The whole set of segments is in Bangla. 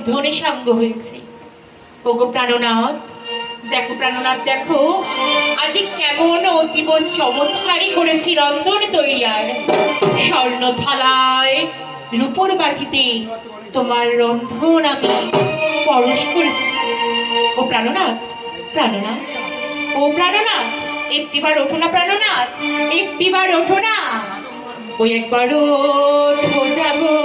রন্ধনে সাঙ্গ হয়েছে। ওগো প্রাণনাথ, দেখো প্রাণনাথ, দেখো আজ কেমন অতীব চমৎকারই করেছি রন্ধন তৈয়ার। স্বর্ণ থালায় রূপোর বাটিতে তোমার রন্ধন আমি পরশ করেছি। ও প্রাণনাথ, প্রাণনাথ, ও প্রাণনাথ, একটিবার ওঠো না প্রাণনাথ, একটিবার ওঠো না, ওই একবার ওঠো জাগো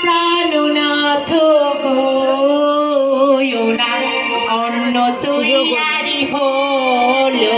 প্রাণনাথ গো, না অন্ন তৈয়ারি হলো।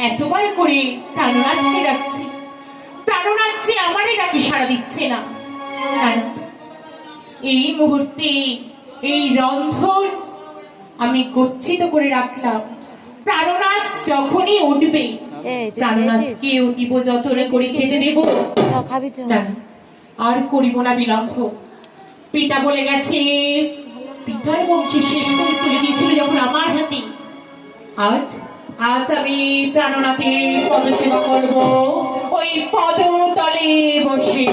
এতবার করে প্রাণনাথকে ডাকছি, প্রাণনাথ যে আমারই ডাকি সাড়া দিচ্ছে না। এই মুহূর্তে এই রন্ধন আমি গচ্ছিত করে রাখলাম। প্রাণনাথ যখনই উঠবে, প্রাণনাথকে অতীব যত্নে করে খেতে দেব। আর করিব না বিলম্ব। পিতা বলে গেছে, পিতার বংশে শেষ করে তুলে দিয়েছিল যখন আমার হাতে, আজ আজ আমি প্রাণনাথের পদসেবা করব, ওই পদতলে বসে।